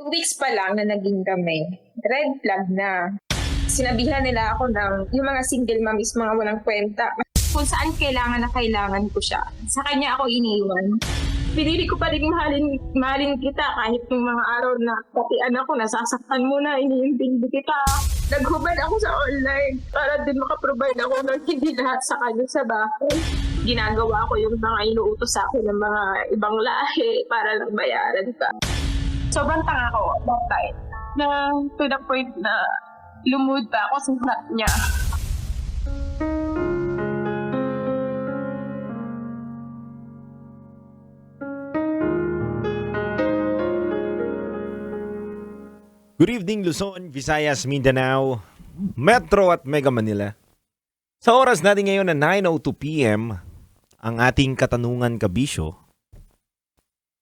2 weeks pa lang na naging kami, red flag na. Sinabihan nila ako ng yung mga single mom is mga walang kwenta. Kung saan kailangan na kailangan ko siya, sa kanya ako iniwan. Pinili ko pa rin mahalin kita kahit yung mga araw na pati anak ko nasasaktan mo na, iniintindi kita. Naghubad ako sa online para din makaprovide ako ng hindi lahat sa kanya sa bahay. Ginagawa ko yung mga inuutos sa akin ng mga ibang lahi para lang bayaran ka. Sobrang tanga ko that time na to the point na lumud pa ako sa harap niya. Good evening Luzon, Visayas, Mindanao, Metro at Mega Manila. Sa oras natin ngayon na 9:02 PM, ang ating katanungan kabisyo,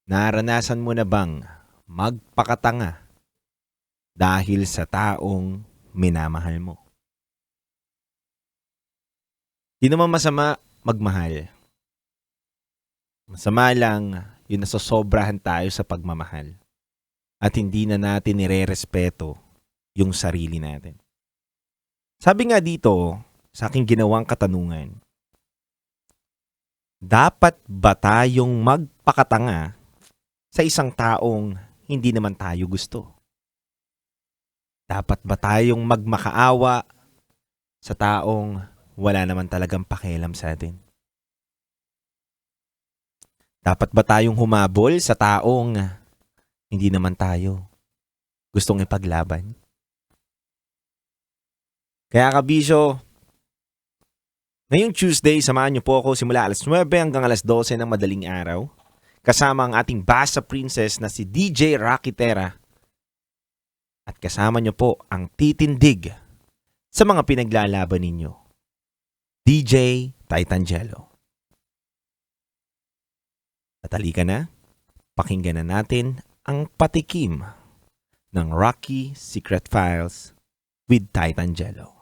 naranasan mo na bang magpakatanga dahil sa taong minamahal mo? Di naman masama magmahal. Masama lang yung nasosobrahan tayo sa pagmamahal. At hindi na natin nire-respeto yung sarili natin. Sabi nga dito, sa aking ginawang katanungan, dapat ba tayong magpakatanga sa isang taong hindi naman tayo gusto? Dapat ba tayong magmakaawa sa taong wala naman talagang pakialam sa atin? Dapat ba tayong humabol sa taong hindi naman tayo gustong ipaglaban? Kaya kabisyo, ngayong Tuesday, samahan niyo po ako simula alas 9 hanggang alas 12 ng madaling araw. Kasama ang ating Basa Princess na si DJ Rocky Terra. At kasama niyo po ang titindig sa mga pinaglalaban ninyo, DJ Titangelo. At halika na, pakinggan na natin ang patikim ng Rocky Secret Files with Titangelo.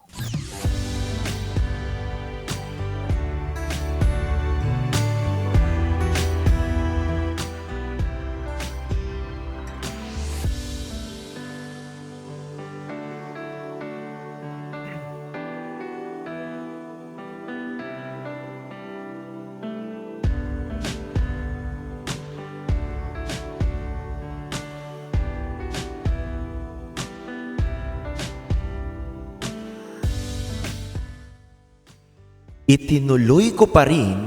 Itinuloy ko pa rin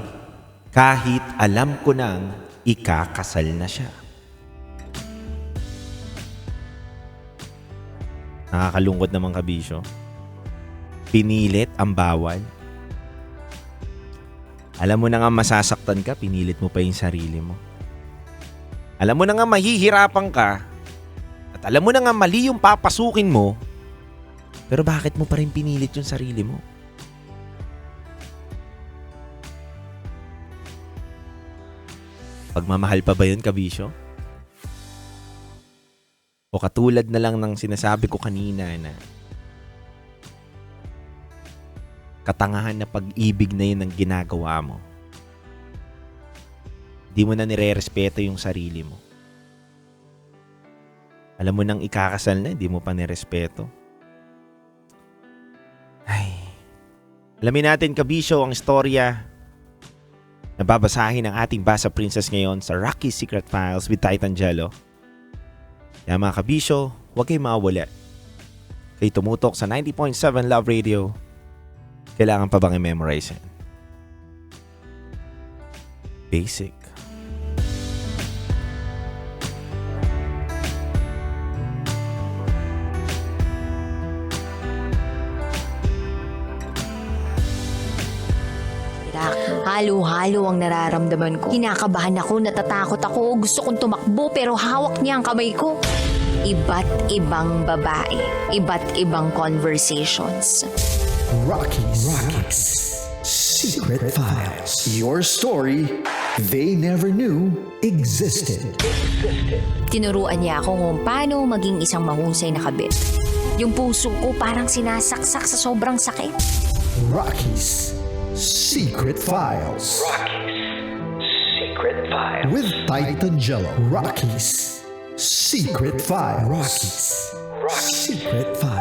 kahit alam ko nang ikakasal na siya. Nakakalungkot naman kabisyo. Pinilit ang bawal. Alam mo na nga masasaktan ka, pinilit mo pa yung sarili mo. Alam mo na nga mahihirapan ka, at alam mo na nga mali yung papasukin mo, pero bakit mo pa rin pinilit yung sarili mo? Pagmamahal pa ba yun, kabisyo? O katulad na lang ng sinasabi ko kanina na katangahan na pag-ibig na yun ang ginagawa mo. Di mo na nire-respeto yung sarili mo. Alam mo nang ikakasal na, di mo pa nirespeto. Ay, alamin natin, kabisyo, ang istorya na babasahin ng ating Basa Princess ngayon sa Rocky Secret Files with Titangelo. Kaya mga kabisyo, huwag kayong mawala. Kayo tumutok sa 90.7 Love Radio. Kailangan pa bang i-memorize yan? Basic. Halo-halo ang nararamdaman ko. Kinakabahan ako, natatakot ako, gusto kong tumakbo pero hawak niya ang kamay ko. Iba't ibang babae, iba't ibang conversations. Rocky's Secret Files. Your story they never knew existed. Tinuruan niya ako kung paano maging isang mahusay na kabit. Yung puso ko parang sinasaksak sa sobrang sakit. Rocky's Secret Files. Rocky's Secret Files. With Titangelo. Rocky's Secret Files. Rocky's Secret Files.